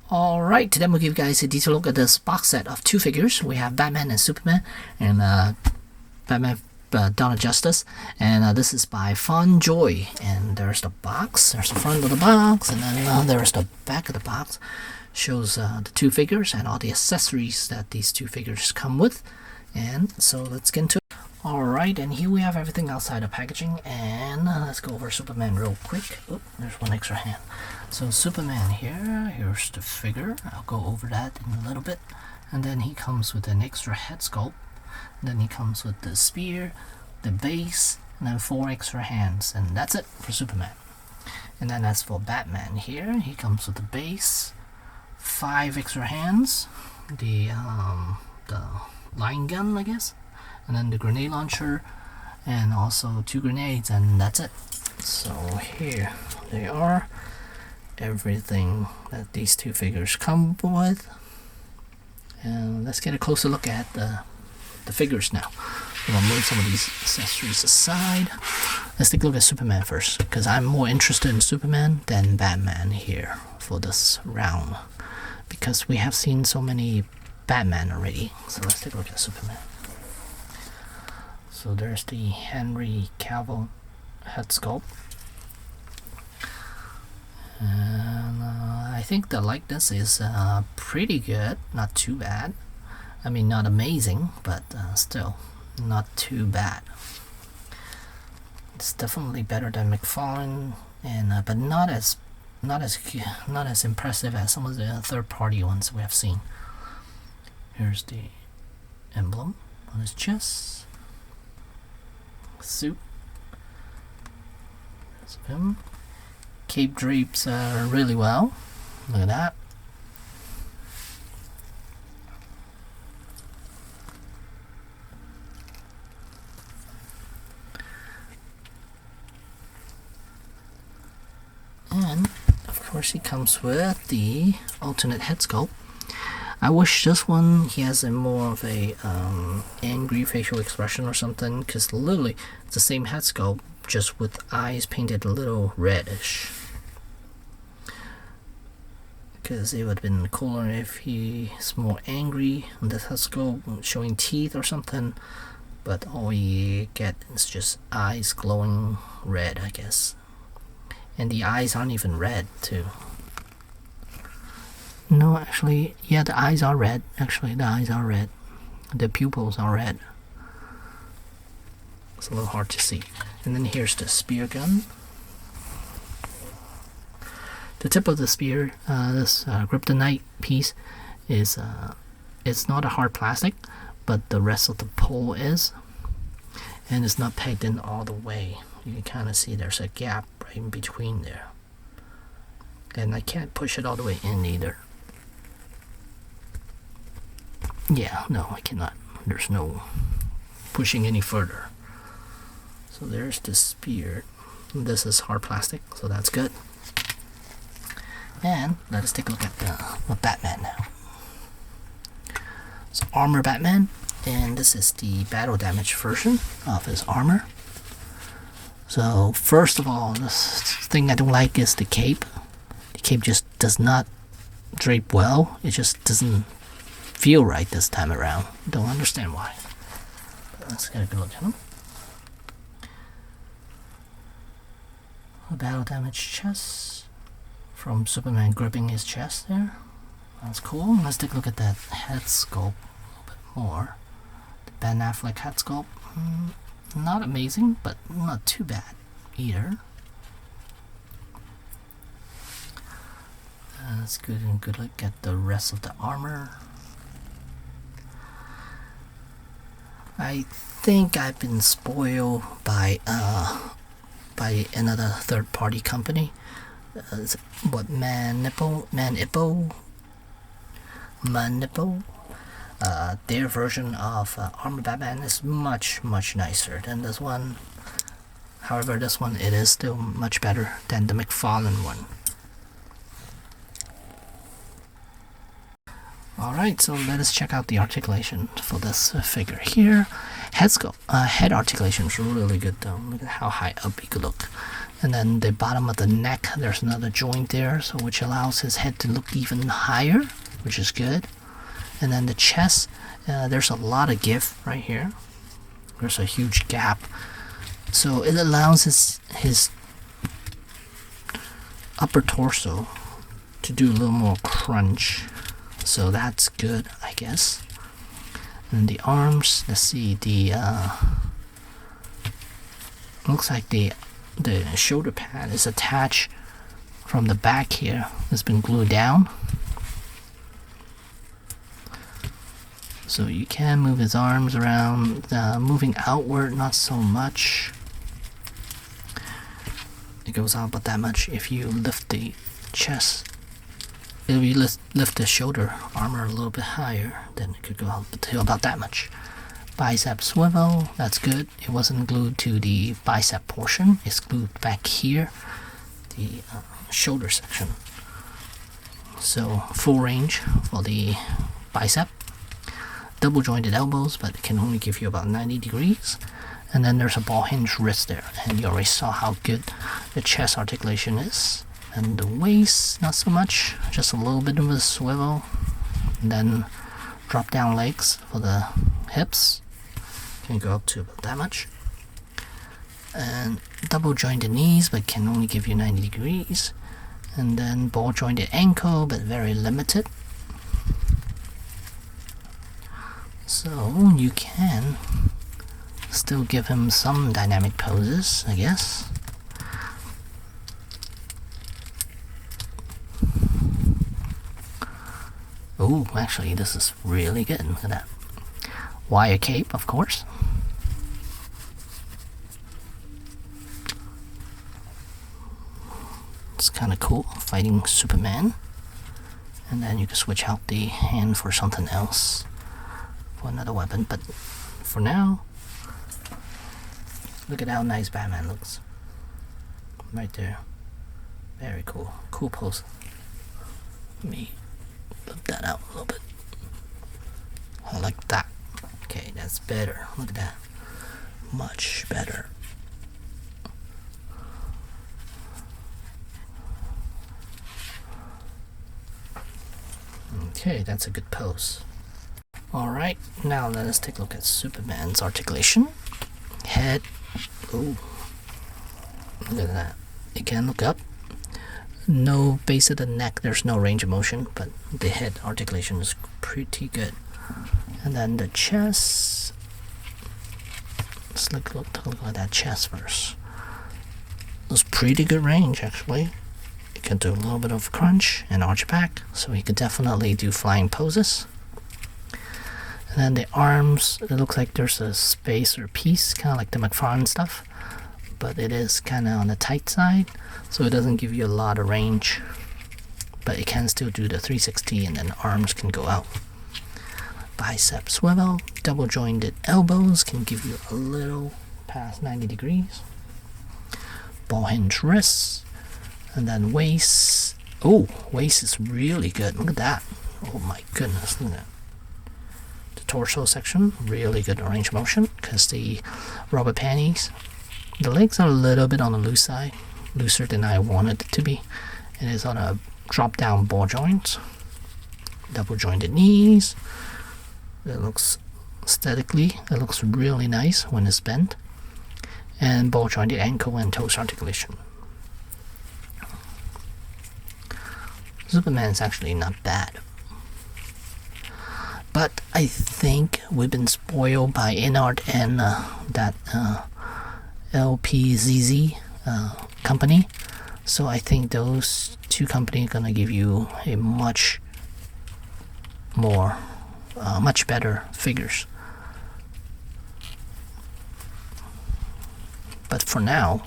Alright, today I'm going to give you guys a detailed look at this box set of two figures. We have Batman and Superman, and Batman Dawn of Justice, and this is by Fondjoy. And there's the box, there's the front of the box, and then there's the back of the box. Shows the two figures and all the accessories that these two figures come with. And so let's get into it. Alright, and here we have everything outside the packaging, and let's go over Superman real quick. Oh, there's one extra hand. So Superman here's the figure. I'll go over that in a little bit. And then he comes with an extra head sculpt. Then he comes with the spear, the base, and then 4 extra hands, and that's it for Superman. And then as for Batman here, he comes with the base, 5 extra hands, the line gun, I guess, and then the grenade launcher, and also 2 grenades, and that's it. So here they are, everything that these two figures come with. And let's get a closer look at the figures now. I'm gonna move some of these accessories aside. Let's take a look at Superman first, because I'm more interested in Superman than Batman here for this round, because we have seen so many Batman already. So let's take a look at Superman. So there's the Henry Cavill head sculpt, and I think the likeness is pretty good, not too bad. I mean, not amazing, but still not too bad. It's definitely better than McFarlane, and but not as impressive as some of the third-party ones we have seen. Here's the emblem on his chest. Suit. There's him. Cape drapes really well. Look at that. And of course he comes with the alternate head sculpt. I wish this one he has a more of a angry facial expression or something, because literally it's the same head sculpt, just with eyes painted a little reddish. Because it would have been cooler if he's more angry on the head sculpt, showing teeth or something. But all you get is just eyes glowing red, I guess. And the eyes aren't even red too. No, actually, yeah, the eyes are red. Actually, the eyes are red. The pupils are red. It's a little hard to see. And then here's the spear gun. The tip of the spear, this kryptonite piece, is it's not a hard plastic, but the rest of the pole is, and it's not pegged in all the way. You can kind of see there's a gap right in between there, and I can't push it all the way in either. Yeah, no, I cannot. There's no pushing any further. So there's the spear. This is hard plastic, so that's good. And let us take a look at the Batman now. So Armor Batman, and this is the battle damage version of his armor. So first of all, this thing I don't like is the cape. The cape just does not drape well. It just doesn't feel right this time around. Don't understand why. But let's get a good look at him. A battle damage chest from Superman gripping his chest there. That's cool. Let's take a look at that head sculpt a little bit more. The Ben Affleck head sculpt. Not amazing, but not too bad either. Let's go and good look at the rest of the armor. I think I've been spoiled by another third-party company. What Manipo? Their version of Armor Batman is much nicer than this one. However, this one, it is still much better than the McFarlane one. Alright, so let us check out the articulation for this figure here. Head articulation is really good though. Look at how high up he could look. And then the bottom of the neck, there's another joint there, so which allows his head to look even higher, which is good. And then the chest, there's a lot of give right here. There's a huge gap, so it allows his upper torso to do a little more crunch, so that's good, I guess. And the arms, let's see, the looks like the shoulder pad is attached from the back here. It's been glued down, so you can move his arms around, moving outward not so much. It goes out about that much. If you lift the chest, if you lift the shoulder armor a little bit higher, then it could go out to about that much. Bicep swivel, that's good. It wasn't glued to the bicep portion, it's glued back here, the shoulder section. So full range for the bicep. Double jointed elbows, but it can only give you about 90 degrees. And then there's a ball hinge wrist there, and you already saw how good the chest articulation is. And the waist, not so much, just a little bit of a swivel. And then drop down legs for the hips, can go up to about that much. And double jointed knees, but can only give you 90 degrees. And then ball jointed ankle, but very limited. So you can still give him some dynamic poses, I guess. Oh, actually, this is really good. Look at that. Wire cape, of course. It's kind of cool, fighting Superman. And then you can switch out the hand for something else, for another weapon. But for now, look at how nice Batman looks. Right there. Very cool. Cool pose. Let me flip that out a little bit. I like that. Okay, that's better. Look at that. Much better. Okay, that's a good pose. Alright, now let us take a look at Superman's articulation. Head. Ooh. Look at that. It can look up. No base of the neck, there's no range of motion, but the head articulation is pretty good. And then the chest. Let's look at that chest first. It's pretty good range, actually. You can do a little bit of crunch and arch back, so you could definitely do flying poses. And then the arms, it looks like there's a space or piece, kind of like the McFarlane stuff, but it is kind of on the tight side, so it doesn't give you a lot of range, but it can still do the 360, and then arms can go out. Bicep swivel, double jointed elbows can give you a little past 90 degrees. Ball hinge wrists, and then waist. Oh, waist is really good. Look at that. Oh my goodness, look at that. The torso section, really good range of motion, because the rubber panties, the legs are a little bit on the loose side, looser than I wanted it to be. It is on a drop down ball joint. Double jointed knees. It looks aesthetically, it looks really nice when it's bent. And ball jointed ankle and toes articulation. Superman is actually not bad. But I think we've been spoiled by Inart and that LPZZ company. So I think those two companies are gonna give you a much better figures. But for now,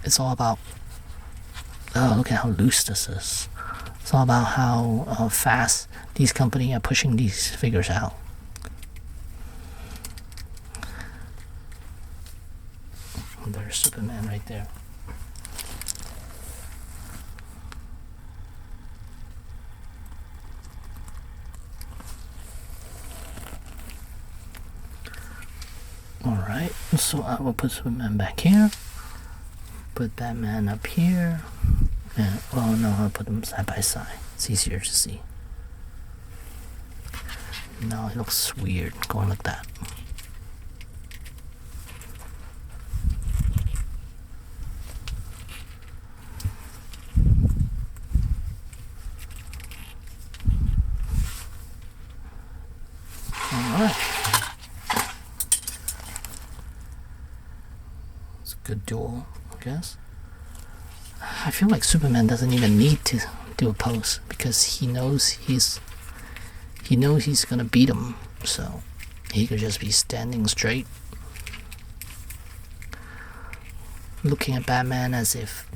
it's all about, oh, look at how loose this is. It's all about how fast these companies are pushing these figures out. There's Superman right there. Alright, so I will put Superman back here. put Batman up here. And, well, no, I'll put them side by side. It's easier to see. No, it looks weird going like that. Alright. It's a good duel, I guess. I feel like Superman doesn't even need to do a pose because he knows he's gonna beat him, so he could just be standing straight, looking at Batman as if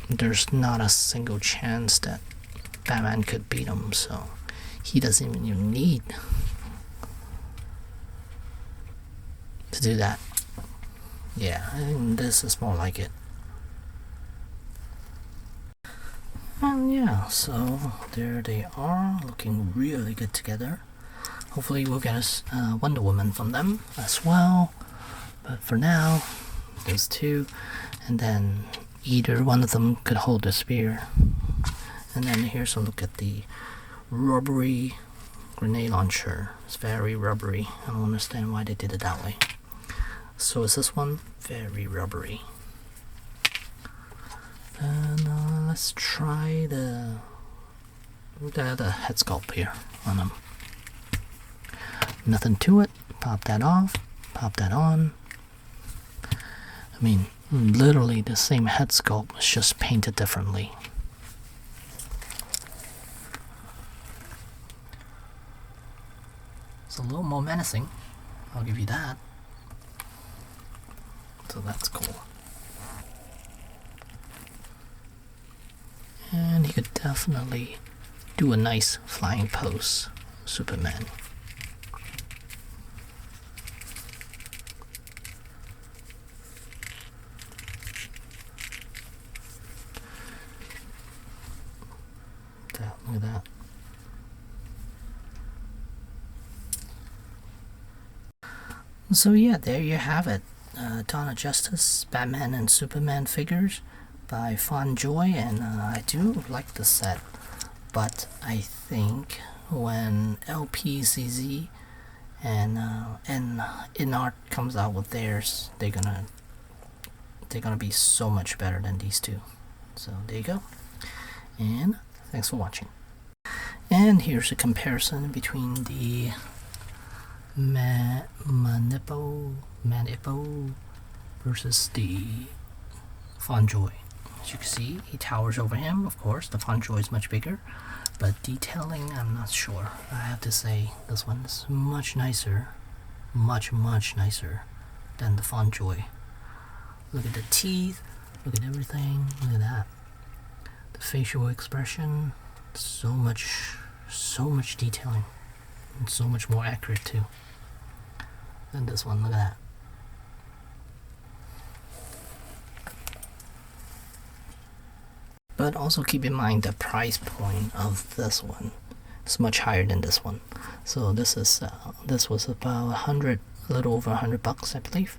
there's not a single chance that Batman could beat him, so he doesn't even need to do that. Yeah, I think this is more like it. And yeah, so there they are, looking really good together. Hopefully we'll get a Wonder Woman from them as well. But for now, those two, and then either one of them could hold the spear. And then here's a look at the rubbery grenade launcher. It's very rubbery. I don't understand why they did it that way. So is this one very rubbery. And let's try the head sculpt here on them. Nothing to it. Pop that off. Pop that on. I mean, literally the same head sculpt, it's just painted differently. It's a little more menacing. I'll give you that. So that's cool. And he could definitely do a nice flying pose, Superman. Look at that. So yeah, there you have it. Dawn of Justice, Batman and Superman figures by Fondjoy, and I do like the set, but I think when LPCZ and InArt comes out with theirs, they're gonna be so much better than these two. So there you go, and thanks for watching. And here's a comparison between the Manipo versus the Fondjoy. As you can see, he towers over him. Of course, the Fondjoy is much bigger, but detailing, I'm not sure. I have to say this one is much nicer, much nicer than the Fondjoy. Look at the teeth, look at everything, look at that. The facial expression, so much detailing, and so much more accurate too. And this one, look at that. But also keep in mind the price point of this one is much higher than this one. So this is this was about a little over $100, I believe.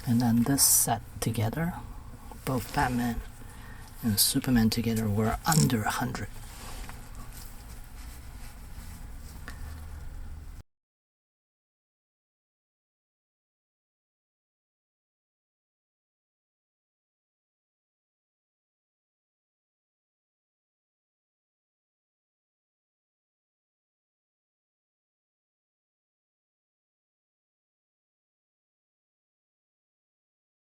And then this set together, both Batman and Superman together, were under 100.